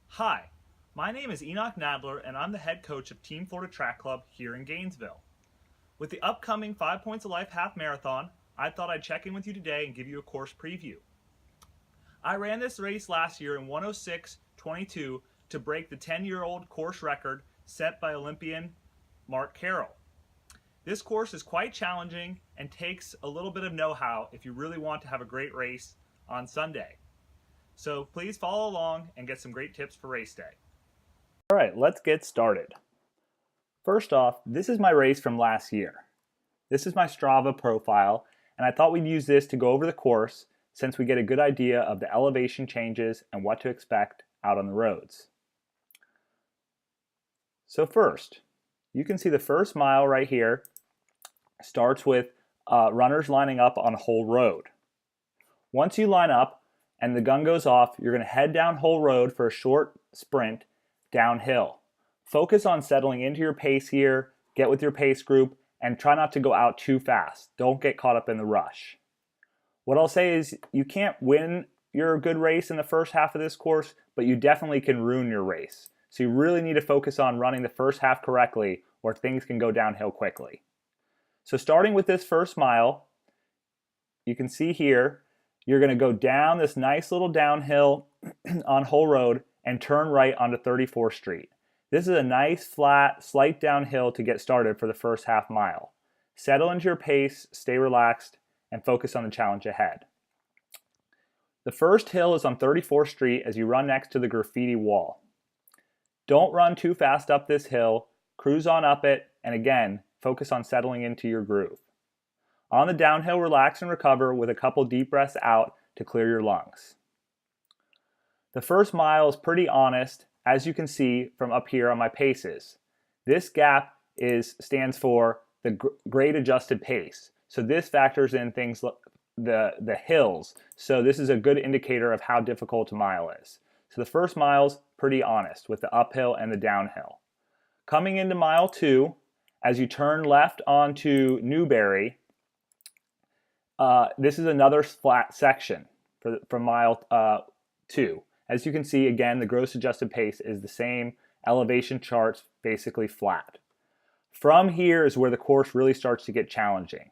Hi, my name is Enoch Nadler, and I'm the head coach of Team Florida Track Club here in Gainesville. With the upcoming 5 Points of Life half marathon, I thought I'd check in with you today and give you a course preview. I ran this race last year in 106.22 to break the 10-year-old course record set by Olympian Mark Carroll. This course is quite challenging and takes a little bit of know-how if you really want to have a great race on Sunday. So please follow along and get some great tips for race day. All right, let's get started. First off, this is my race from last year. This is my Strava profile, and I thought we'd use this to go over the course since we get a good idea of the elevation changes and what to expect out on the roads. So first, you can see the first mile right here starts with runners lining up on Whole Road. Once you line up and the gun goes off, you're going to head down Whole Road for a short sprint downhill. Focus on settling into your pace here, get with your pace group, and try not to go out too fast. Don't get caught up in the rush. What I'll say is you can't win your good race in the first half of this course, but you definitely can ruin your race. So you really need to focus on running the first half correctly or things can go downhill quickly. So starting with this first mile, you can see here, you're going to go down this nice little downhill on Whole Road and turn right onto 34th Street. This is a nice, flat, slight downhill to get started for the first half mile. Settle into your pace, stay relaxed, and focus on the challenge ahead. The first hill is on 34th Street as you run next to the graffiti wall. Don't run too fast up this hill, cruise on up it, and again, focus on settling into your groove. On the downhill, relax and recover with a couple deep breaths out to clear your lungs. The first mile is pretty honest, as you can see from up here on my paces. This gap stands for the grade adjusted pace. So this factors in things like the hills. So this is a good indicator of how difficult a mile is. So the first mile's pretty honest with the uphill and the downhill. Coming into mile 2, as you turn left onto Newberry, this is another flat section from mile 2. As you can see, again, the gross adjusted pace is the same. Elevation charts basically flat. From here is where the course really starts to get challenging.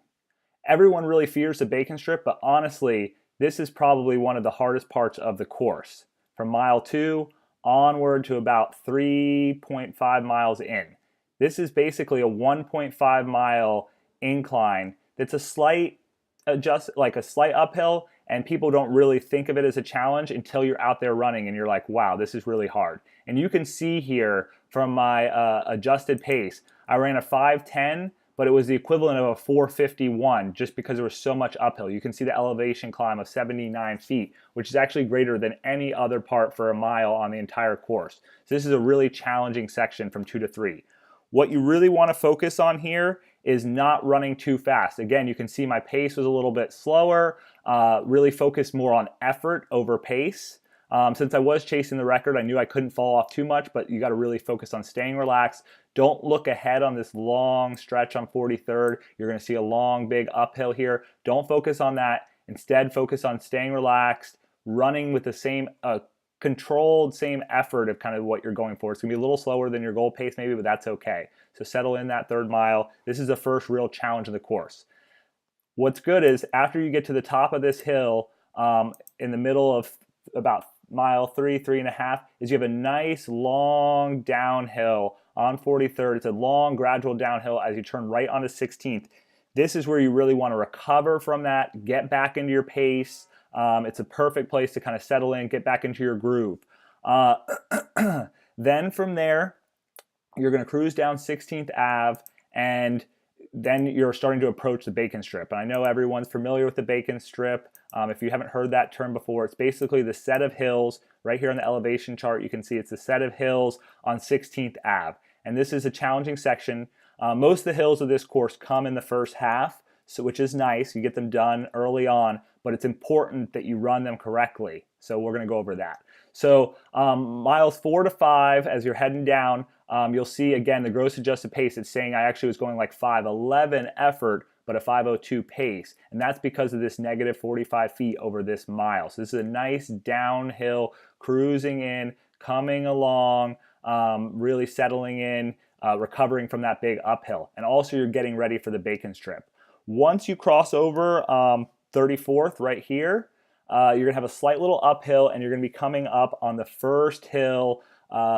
Everyone really fears the bacon strip, but honestly, this is probably one of the hardest parts of the course. From mile 2 onward to about 3.5 miles in. This is basically a 1.5 mile incline that's a slight uphill, and people don't really think of it as a challenge until you're out there running and you're like, wow, this is really hard. And you can see here from my adjusted pace, I ran a 5:10, but it was the equivalent of a 4:51 just because there was so much uphill. You can see the elevation climb of 79 feet, which is actually greater than any other part for a mile on the entire course. So this is a really challenging section from 2 to 3. What you really want to focus on here is not running too fast. Again, you can see my pace was a little bit slower, really focused more on effort over pace. Since I was chasing the record, I knew I couldn't fall off too much, but you got to really focus on staying relaxed. Don't look ahead on this long stretch on 43rd. You're going to see a long, big uphill here. Don't focus on that. Instead, focus on staying relaxed, running with the same controlled, same effort of kind of what you're going for. It's going to be a little slower than your goal pace maybe, but that's okay. So settle in that third mile. This is the first real challenge of the course. What's good is after you get to the top of this hill, in the middle of about mile 3.5, is you have a nice long downhill on 43rd. It's a long gradual downhill as you turn right onto 16th. This is where you really want to recover from that, get back into your pace. It's a perfect place to kind of settle in, get back into your groove. Then from there, you're going to cruise down 16th Ave, and then you're starting to approach the bacon strip. And I know everyone's familiar with the bacon strip. If you haven't heard that term before, it's basically the set of hills. Right here on the elevation chart, you can see it's the set of hills on 16th Ave. And this is a challenging section. Most of the hills of this course come in the first half, which is nice. You get them done early on, but it's important that you run them correctly. So we're going to go over that. So miles 4 to 5, as you're heading down, you'll see again the gross adjusted pace. It's saying I actually was going like 5:11 effort, but a 5:02 pace. And that's because of this negative 45 feet over this mile. So this is a nice downhill, cruising in, coming along, really settling in, recovering from that big uphill. And also you're getting ready for the bacon strip. Once you cross over 34th right here, you're going to have a slight little uphill, and you're going to be coming up on the first hill,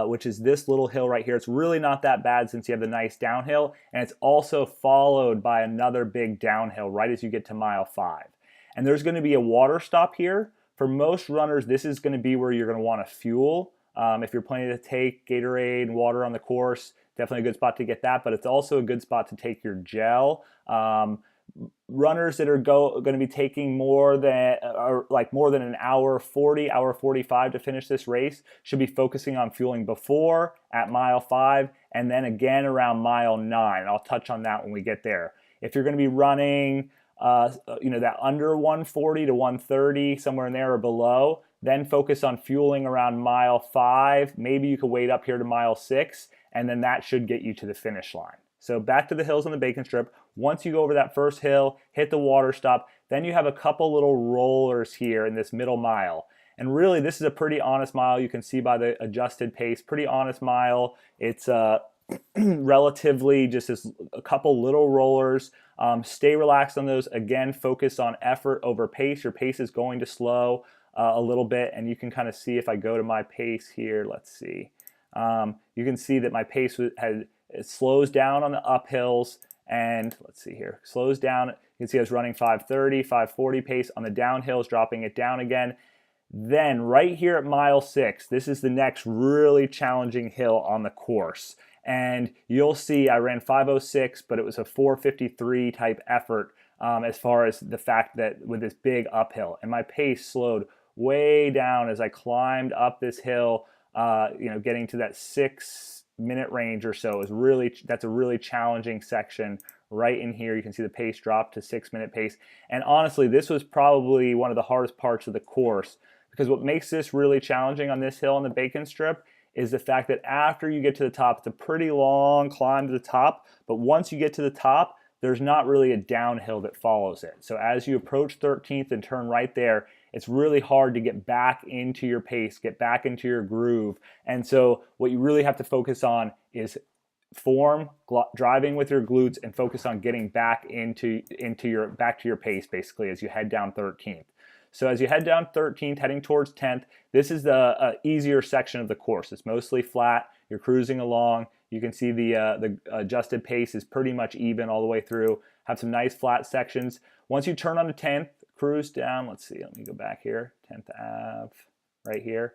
which is this little hill right here. It's really not that bad since you have the nice downhill, and it's also followed by another big downhill right as you get to mile 5. And there's going to be a water stop here. For most runners, this is going to be where you're going to want to fuel. If you're planning to take Gatorade and water on the course, definitely a good spot to get that, but it's also a good spot to take your gel. Runners that are going to be taking more than an hour 40, hour 45 to finish this race should be focusing on fueling before at mile 5 and then again around mile 9. And I'll touch on that when we get there. If you're going to be running that under 140 to 130, somewhere in there or below, then focus on fueling around mile 5. Maybe you could wait up here to mile 6, and then that should get you to the finish line. So back to the hills on the bacon strip. Once you go over that first hill, hit the water stop, then you have a couple little rollers here in this middle mile. And really, this is a pretty honest mile. You can see by the adjusted pace, pretty honest mile. It's relatively just a couple little rollers. Stay relaxed on those. Again, focus on effort over pace. Your pace is going to slow a little bit, and you can kind of see if I go to my pace here, let's see. You can see that my pace it slows down on the uphills, and let's see here, slows down. You can see I was running 5:30, 5:40 pace on the downhills, dropping it down again. Then right here at mile 6, this is the next really challenging hill on the course. And you'll see I ran 5:06, but it was a 4:53 type effort as far as the fact that with this big uphill. And my pace slowed way down as I climbed up this hill, getting to that 6-minute range or so. That's a really challenging section right in here. You can see the pace drop to 6-minute pace. And honestly, this was probably one of the hardest parts of the course, because what makes this really challenging on this hill on the bacon strip is the fact that after you get to the top, it's a pretty long climb to the top, but once you get to the top, there's not really a downhill that follows it. So as you approach 13th and turn right there, it's really hard to get back into your pace, get back into your groove. And so what you really have to focus on is form, driving with your glutes, and focus on getting back to your pace basically as you head down 13th. So as you head down 13th, heading towards 10th, this is the easier section of the course. It's mostly flat. You're cruising along. You can see the adjusted pace is pretty much even all the way through. Have some nice flat sections. Once you turn on the 10th, cruise down. Let's see. Let me go back here. 10th Ave, right here.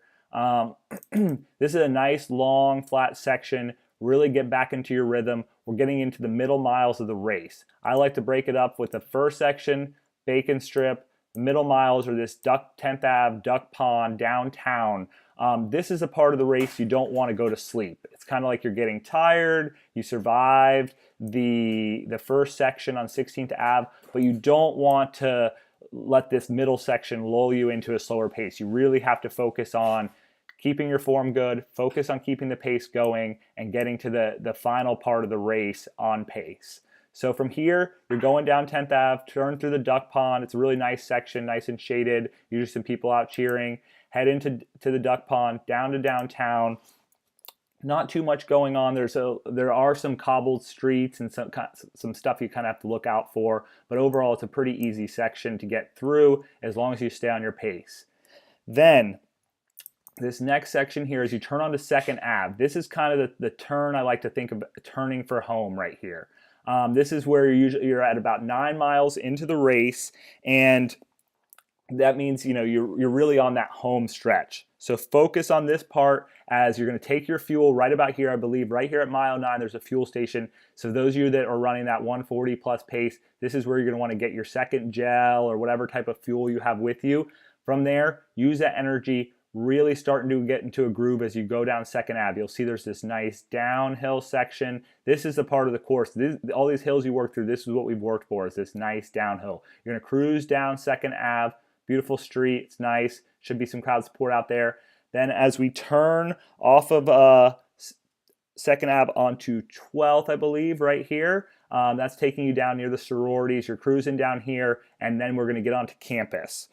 This is a nice long flat section. Really get back into your rhythm. We're getting into the middle miles of the race. I like to break it up with the first section, bacon strip. The middle miles are this 10th Ave, Duck Pond, downtown. This is a part of the race you don't want to go to sleep. It's kind of like you're getting tired. You survived the first section on 16th Ave, but you don't want to let this middle section lull you into a slower pace. You really have to focus on keeping your form good, focus on keeping the pace going, and getting to the final part of the race on pace. So from here, you're going down 10th Ave, turn through the Duck Pond. It's a really nice section, nice and shaded. Usually some people out cheering. Head into the Duck Pond, down to downtown. Not too much going on. There are some cobbled streets and some stuff you kind of have to look out for. But overall, it's a pretty easy section to get through as long as you stay on your pace. Then this next section here, as you turn onto 2nd Ave, this is kind of the turn I like to think of turning for home right here. This is where you're at about 9 miles into the race, and that means you're really on that home stretch. So focus on this part as you're going to take your fuel right about here. I believe right here at mile 9 there's a fuel station. So those of you that are running that 140 plus pace, this is where you're going to want to get your second gel or whatever type of fuel you have with you. From there, use that energy. Really starting to get into a groove as you go down 2nd Ave. You'll see there's this nice downhill section. This is the part of the course. All these hills you work through, this is what we've worked for, is this nice downhill. You're going to cruise down 2nd Ave. Beautiful street. It's nice. Should be some crowd support out there. Then as we turn off of 2nd Ave onto 12th, I believe, right here. That's taking you down near the sororities. You're cruising down here, and then we're going to get onto campus.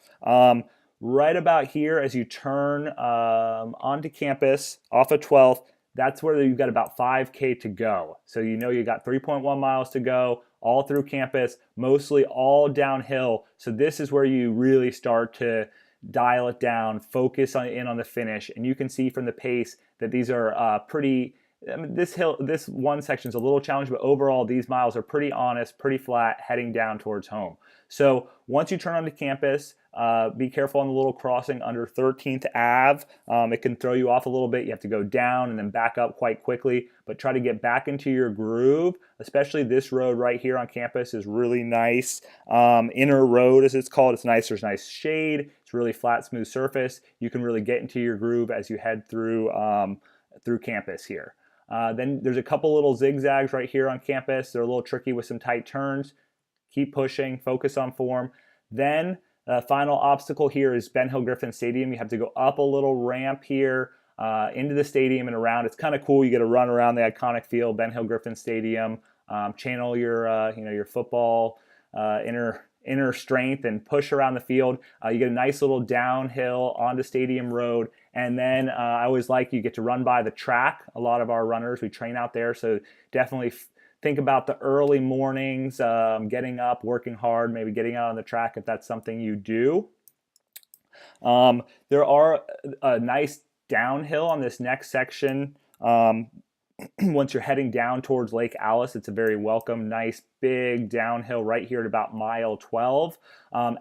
right about here as you turn onto campus off of 12th. That's where you've got about 5K to go. So you know you got 3.1 miles to go all through campus, mostly all downhill. So this is where you really start to dial it down, focus in on the finish, and you can see from the pace that these are pretty. I mean, this one section is a little challenging, but overall these miles are pretty honest, pretty flat, heading down towards home. So once you turn onto campus, be careful on the little crossing under 13th Ave. It can throw you off a little bit. You have to go down and then back up quite quickly, but try to get back into your groove. Especially this road right here on campus is really nice. Inner road, as it's called. It's nice. There's nice shade. It's really flat, smooth surface. You can really get into your groove as you head through campus here. Then there's a couple little zigzags right here on campus. They're a little tricky with some tight turns. Keep pushing, focus on form. Then the final obstacle here is Ben Hill Griffin Stadium. You have to go up a little ramp here into the stadium and around. It's kind of cool. You get to run around the iconic field, Ben Hill Griffin Stadium. Channel your your football inner strength and push around the field. You get a nice little downhill onto Stadium Road, and then I always like you get to run by the track. A lot of our runners, we train out there, so definitely think about the early mornings, getting up, working hard, maybe getting out on the track if that's something you do. There are a nice downhill on this next section. Once you're heading down towards Lake Alice, it's a very welcome, nice, big downhill right here at about mile 12.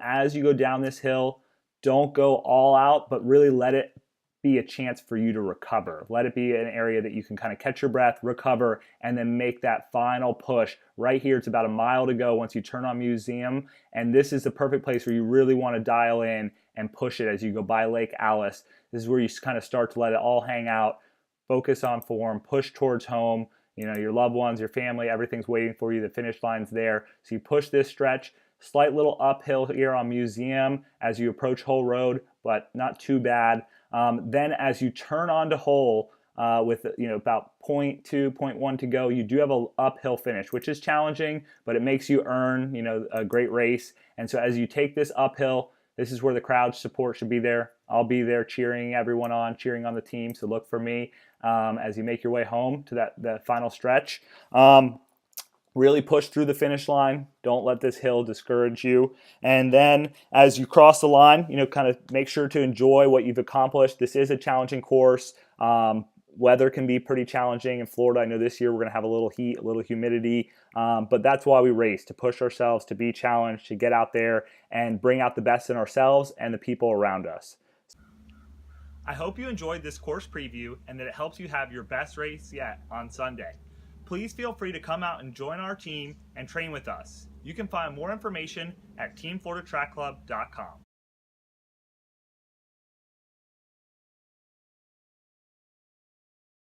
As you go down this hill, don't go all out, but really let it be a chance for you to recover. Let it be an area that you can kind of catch your breath, recover, and then make that final push. Right here, it's about a mile to go once you turn on Museum, and this is the perfect place where you really want to dial in and push it as you go by Lake Alice. This is where you kind of start to let it all hang out, focus on form, push towards home. You know, your loved ones, your family, everything's waiting for you. The finish line's there. So you push this stretch, slight little uphill here on Museum as you approach Hole Road, but not too bad. Then as you turn onto Hole with about 0.2, 0.1 to go, you do have an uphill finish, which is challenging, but it makes you earn a great race. And so as you take this uphill, this is where the crowd support should be there. I'll be there cheering everyone on, cheering on the team. So look for me as you make your way home to the final stretch. Really push through the finish line. Don't let this hill discourage you. And then as you cross the line, kind of make sure to enjoy what you've accomplished. This is a challenging course. Weather can be pretty challenging in Florida. I know this year we're going to have a little heat, a little humidity, but that's why we race, to push ourselves, to be challenged, to get out there and bring out the best in ourselves and the people around us. I hope you enjoyed this course preview and that it helps you have your best race yet on Sunday. Please feel free to come out and join our team and train with us. You can find more information at teamfloridatrackclub.com.